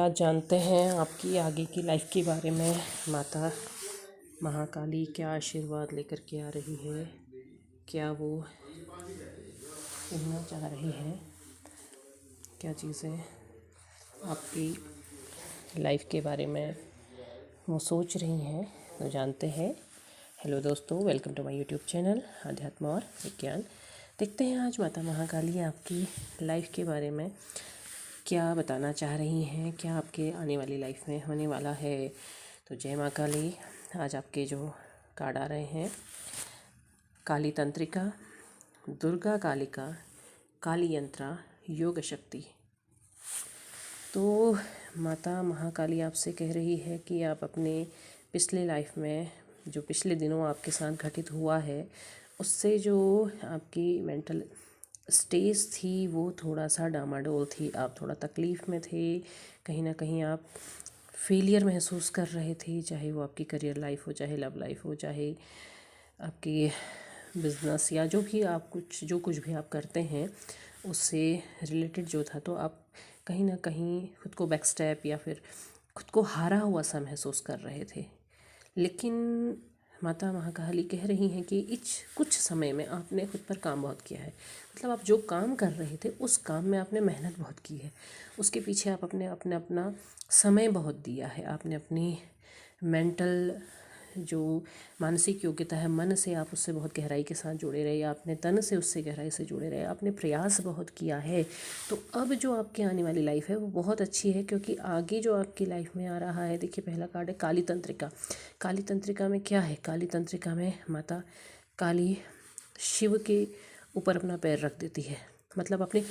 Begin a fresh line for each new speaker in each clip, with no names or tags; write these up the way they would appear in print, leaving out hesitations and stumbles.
आज जानते हैं आपकी आगे की लाइफ के बारे में। माता महाकाली क्या आशीर्वाद लेकर के आ रही है, क्या वो कहना चाह रही है, क्या चीज़ें आपकी लाइफ के बारे में वो सोच रही हैं, तो जानते हैं। हेलो दोस्तों, welcome to my YouTube channel अध्यात्म और विज्ञान। देखते हैं आज माता महाकाली आपकी लाइफ के बारे में क्या बताना चाह रही हैं, क्या आपके आने वाली लाइफ में होने वाला है। तो जय माँ काली। आज आपके जो कार्ड आ रहे हैं, काली तंत्रिका, दुर्गा कालिका, काली यंत्रा, योग शक्ति। तो माता महाकाली आपसे कह रही है कि आप अपने पिछले लाइफ में जो पिछले दिनों आपके साथ घटित हुआ है, उससे जो आपकी मेंटल स्टेज थी वो थोड़ा सा डामाडोल थी। आप थोड़ा तकलीफ़ में थे, कहीं ना कहीं आप फेलियर महसूस कर रहे थे, चाहे वो आपकी करियर लाइफ हो, चाहे लव लाइफ हो, चाहे आपकी बिज़नेस या जो कुछ भी आप करते हैं उससे रिलेटेड जो था। तो आप कहीं ना कहीं खुद को बैक स्टेप या फिर खुद को हारा हुआ सा महसूस कर रहे थे। लेकिन माता महाकाली कह रही हैं कि कुछ समय में आपने खुद पर काम बहुत किया है। मतलब आप जो काम कर रहे थे उस काम में आपने मेहनत बहुत की है, उसके पीछे आप अपना समय बहुत दिया है। आपने अपनी मेंटल जो मानसिक योग्यता है, मन से आप उससे बहुत गहराई के साथ जुड़े रहे, आपने तन से उससे गहराई से जुड़े रहे, आपने प्रयास बहुत किया है। तो अब जो आपके आने वाली लाइफ है वो बहुत अच्छी है, क्योंकि आगे जो आपकी लाइफ में आ रहा है, देखिए पहला कार्ड है काली तंत्रिका। काली तंत्रिका में क्या है? काली तंत्रिका में माता काली शिव के ऊपर अपना पैर रख देती है, मतलब अपने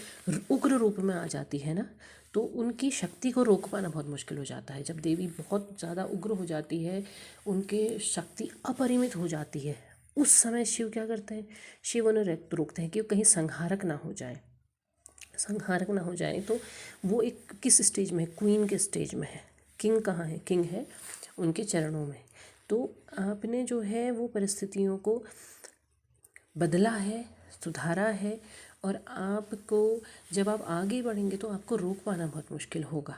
उग्र रूप में आ जाती है ना। तो उनकी शक्ति को रोक पाना बहुत मुश्किल हो जाता है। जब देवी बहुत ज़्यादा उग्र हो जाती है, उनके शक्ति अपरिमित हो जाती है, उस समय शिव क्या करते हैं? शिव उन्हें रोकते हैं कि कहीं संहारक ना हो जाए। संहारक ना हो जाए तो वो एक किस स्टेज में है? क्वीन के स्टेज में है। किंग कहाँ है? किंग है उनके चरणों में। तो आपने जो है वो परिस्थितियों को बदला है, सुधारा है, और आपको जब आप आगे बढ़ेंगे तो आपको रोक पाना बहुत मुश्किल होगा।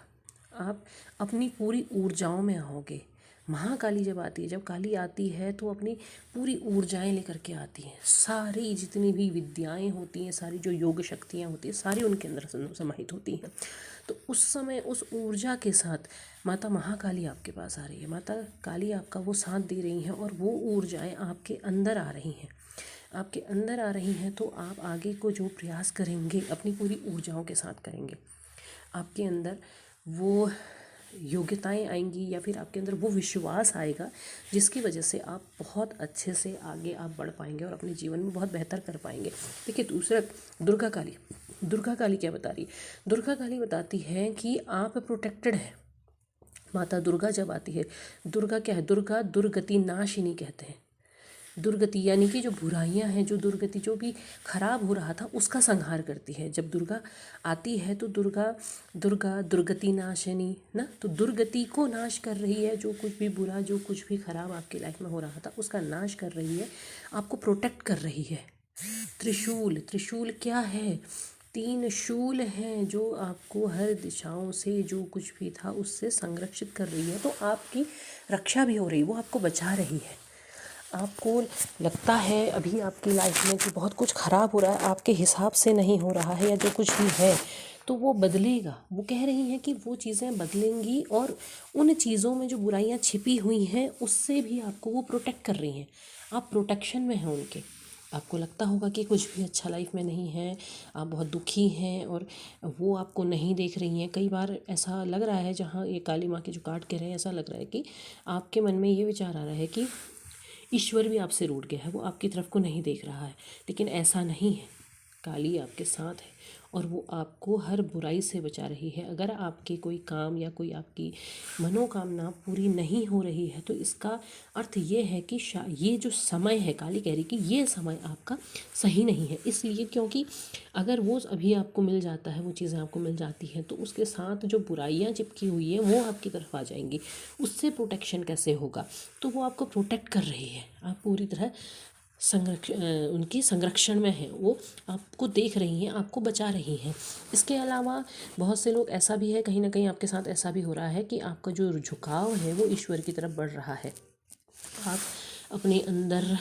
आप अपनी पूरी ऊर्जाओं में आओगे। महाकाली जब आती है, जब काली आती है तो अपनी पूरी ऊर्जाएं लेकर के आती हैं। सारी जितनी भी विद्याएं होती हैं, सारी जो योग शक्तियां होती हैं, सारी उनके अंदर समाहित होती हैं। तो उस समय उस ऊर्जा के साथ माता महाकाली आपके पास आ रही है। माता काली आपका वो साथ दे रही हैं और वो ऊर्जाएं आपके अंदर आ रही हैं। आपके अंदर आ रही हैं तो आप आगे को जो प्रयास करेंगे अपनी पूरी ऊर्जाओं के साथ करेंगे। आपके अंदर वो योग्यताएं आएंगी या फिर आपके अंदर वो विश्वास आएगा जिसकी वजह से आप बहुत अच्छे से आगे आप बढ़ पाएंगे और अपने जीवन में बहुत बेहतर कर पाएंगे। देखिए दूसरा, दुर्गा काली। दुर्गा काली क्या बता रही है? दुर्गा काली बताती है कि आप प्रोटेक्टेड हैं। माता दुर्गा जब आती है, दुर्गा क्या है? दुर्गा दुर्गति नाशिनी कहते हैं। दुर्गति यानी कि जो बुराइयां हैं, जो दुर्गति, जो भी खराब हो रहा था उसका संहार करती है। जब दुर्गा आती है तो दुर्गा दुर्गा दुर्गति नाशिनी ना, तो दुर्गति को नाश कर रही है। जो कुछ भी बुरा, जो कुछ भी खराब आपकी लाइफ में हो रहा था उसका नाश कर रही है, आपको प्रोटेक्ट कर रही है। त्रिशूल, त्रिशूल क्या है? 3 शूल हैं जो आपको हर दिशाओं से जो कुछ भी था उससे संरक्षित कर रही है। तो आपकी रक्षा भी हो रही है, वो आपको बचा रही है। आपको लगता है अभी आपकी लाइफ में कि बहुत कुछ ख़राब हो रहा है, आपके हिसाब से नहीं हो रहा है, या जो कुछ भी है तो वो बदलेगा। वो कह रही हैं कि वो चीज़ें बदलेंगी और उन चीज़ों में जो बुराइयां छिपी हुई हैं उससे भी आपको वो प्रोटेक्ट कर रही हैं। आप प्रोटेक्शन में हैं उनके। आपको लगता होगा कि कुछ भी अच्छा लाइफ में नहीं है, आप बहुत दुखी हैं और वो आपको नहीं देख रही हैं। कई बार ऐसा लग रहा है, जहाँ ये काली माँ के जो कार्ड कह रहे हैं, ऐसा लग रहा है कि आपके मन में ये विचार आ रहा है कि ईश्वर भी आपसे रूठ गया है, वो आपकी तरफ को नहीं देख रहा है। लेकिन ऐसा नहीं है, काली आपके साथ है और वो आपको हर बुराई से बचा रही है। अगर आपके कोई काम या कोई आपकी मनोकामना पूरी नहीं हो रही है तो इसका अर्थ ये है कि ये जो समय है, काली कह रही कि ये समय आपका सही नहीं है। इसलिए क्योंकि अगर वो अभी आपको मिल जाता है, वो चीज़ें आपको मिल जाती हैं, तो उसके साथ जो बुराइयां चिपकी हुई हैं वो आपकी तरफ आ जाएंगी। उससे प्रोटेक्शन कैसे होगा? तो वो आपको प्रोटेक्ट कर रही है। आप पूरी तरह उनकी संरक्षण में है, वो आपको देख रही हैं, आपको बचा रही हैं। इसके अलावा बहुत से लोग ऐसा भी है, कहीं ना कहीं आपके साथ ऐसा भी हो रहा है कि आपका जो झुकाव है वो ईश्वर की तरफ बढ़ रहा है। आप अपने अंदर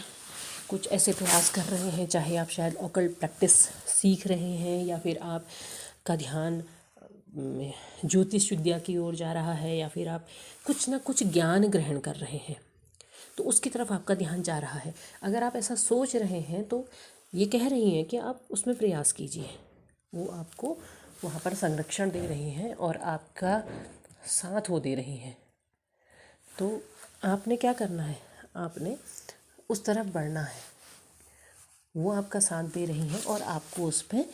कुछ ऐसे प्रयास कर रहे हैं, चाहे आप शायद ऑकल्ट प्रैक्टिस सीख रहे हैं, या फिर आपका ध्यान ज्योतिष विद्या की ओर जा रहा है, या फिर आप कुछ ना कुछ ज्ञान ग्रहण कर रहे हैं, तो उसकी तरफ आपका ध्यान जा रहा है। अगर आप ऐसा सोच रहे हैं तो ये कह रही हैं कि आप उसमें प्रयास कीजिए। वो आपको वहाँ पर संरक्षण दे रही हैं और आपका साथ वो दे रही हैं। तो आपने क्या करना है, आपने उस तरफ बढ़ना है। वो आपका साथ दे रही हैं और आपको उस पर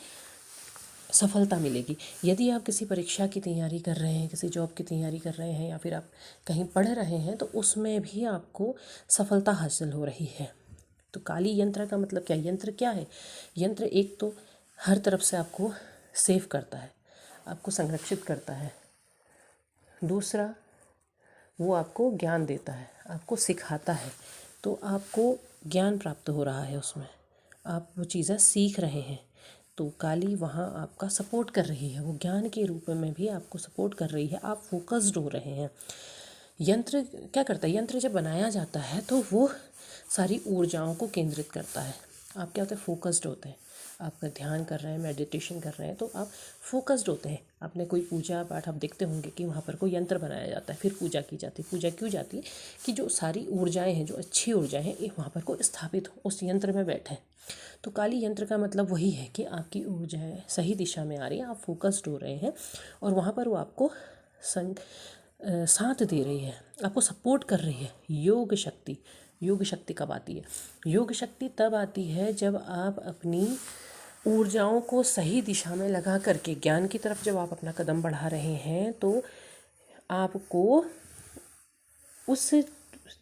सफलता मिलेगी। यदि आप किसी परीक्षा की तैयारी कर रहे हैं, किसी जॉब की तैयारी कर रहे हैं, या फिर आप कहीं पढ़ रहे हैं, तो उसमें भी आपको सफलता हासिल हो रही है। तो काली यंत्र का मतलब क्या, यंत्र क्या है? यंत्र एक तो हर तरफ से आपको सेव करता है, आपको संरक्षित करता है। दूसरा, वो आपको ज्ञान देता है, आपको सिखाता है, तो आपको ज्ञान प्राप्त हो रहा है उसमें, आप वो चीज़ें सीख रहे हैं। तो काली वहाँ आपका सपोर्ट कर रही है, वो ज्ञान के रूप में भी आपको सपोर्ट कर रही है, आप फोकस्ड हो रहे हैं। यंत्र क्या करता है, यंत्र जब बनाया जाता है तो वो सारी ऊर्जाओं को केंद्रित करता है। आप क्या होते हैं, फोकस्ड होते हैं। आपका ध्यान कर रहे हैं, मेडिटेशन कर रहे हैं, तो आप फोकस्ड होते हैं। आपने कोई पूजा पाठ आप देखते होंगे कि वहाँ पर कोई यंत्र बनाया जाता है, फिर पूजा की जाती है। पूजा क्यों जाती है? कि जो सारी ऊर्जाएं हैं, जो अच्छी ऊर्जाएं हैं, ये वहाँ पर को स्थापित हो, उस यंत्र में बैठे। तो काली यंत्र का मतलब वही है कि आपकी ऊर्जाएं सही दिशा में आ रही हैं, आप फोकस्ड हो रहे हैं, और वहाँ पर वो आपको साथ दे रही है, आपको सपोर्ट कर रही है। योग शक्ति, योग शक्ति कब आती है? योग शक्ति तब आती है जब आप अपनी ऊर्जाओं को सही दिशा में लगा करके ज्ञान की तरफ जब आप अपना कदम बढ़ा रहे हैं, तो आपको उस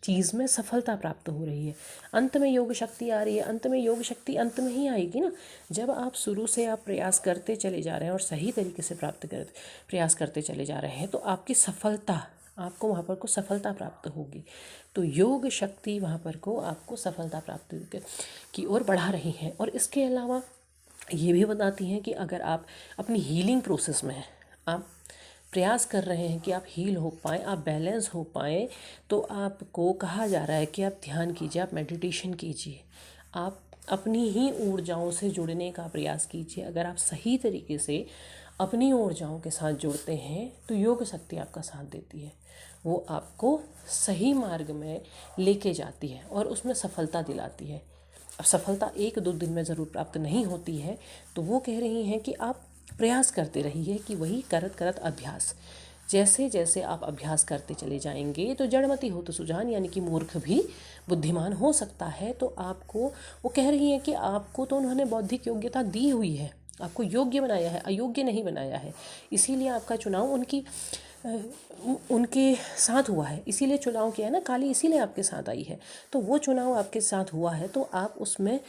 चीज़ में सफलता प्राप्त हो रही है। अंत में योग शक्ति आ रही है, अंत में योग शक्ति अंत में ही आएगी ना, जब आप शुरू से आप प्रयास करते चले जा रहे हैं और सही तरीके से प्रयास करते चले जा रहे हैं, तो आपकी सफलता, आपको वहाँ पर को सफलता प्राप्त होगी। तो योग शक्ति वहाँ पर को आपको सफलता प्राप्त की ओर बढ़ा रही है। और इसके अलावा ये भी बताती हैं कि अगर आप अपनी हीलिंग प्रोसेस में हैं, आप प्रयास कर रहे हैं कि आप हील हो पाएँ, आप बैलेंस हो पाएँ, तो आपको कहा जा रहा है कि आप ध्यान कीजिए, आप मेडिटेशन कीजिए, आप अपनी ही ऊर्जाओं से जुड़ने का प्रयास कीजिए। अगर आप सही तरीके से अपनी ऊर्जाओं के साथ जुड़ते हैं तो योग शक्ति आपका साथ देती है, वो आपको सही मार्ग में लेके जाती है और उसमें सफलता दिलाती है। अब सफलता एक दो दिन में ज़रूर प्राप्त नहीं होती है, तो वो कह रही हैं कि आप प्रयास करते रहिए, कि वही करत करत अभ्यास, जैसे जैसे आप अभ्यास करते चले जाएंगे तो जड़मति हो तो सुजान, यानी कि मूर्ख भी बुद्धिमान हो सकता है। तो आपको वो कह रही हैं कि आपको तो उन्होंने बौद्धिक योग्यता दी हुई है, आपको योग्य बनाया है, अयोग्य नहीं बनाया है। इसीलिए आपका चुनाव उनके साथ हुआ है, इसीलिए चुनाव किया है ना, काली इसीलिए आपके साथ आई है। तो वो चुनाव आपके साथ हुआ है, तो आप उसमें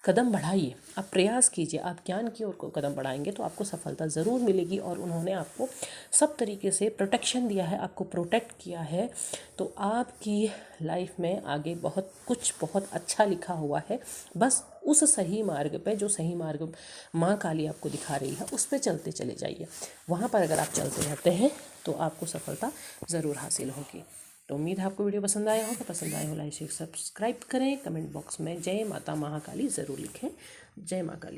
कदम बढ़ाइए, आप प्रयास कीजिए, आप ज्ञान की ओर को कदम बढ़ाएंगे तो आपको सफलता ज़रूर मिलेगी। और उन्होंने आपको सब तरीके से प्रोटेक्शन दिया है, आपको प्रोटेक्ट किया है, तो आपकी लाइफ में आगे बहुत अच्छा लिखा हुआ है। बस उस सही मार्ग पे, जो सही मार्ग माँ काली आपको दिखा रही है, उस पर चलते चले जाइए। वहाँ पर अगर आप चलते रहते हैं तो आपको सफलता ज़रूर हासिल होगी। तो उम्मीद है आपको वीडियो पसंद आया होगा। पसंद आया हो लाइक शेयर सब्सक्राइब करें। कमेंट बॉक्स में जय माता महाकाली ज़रूर लिखें। जय माँ काली।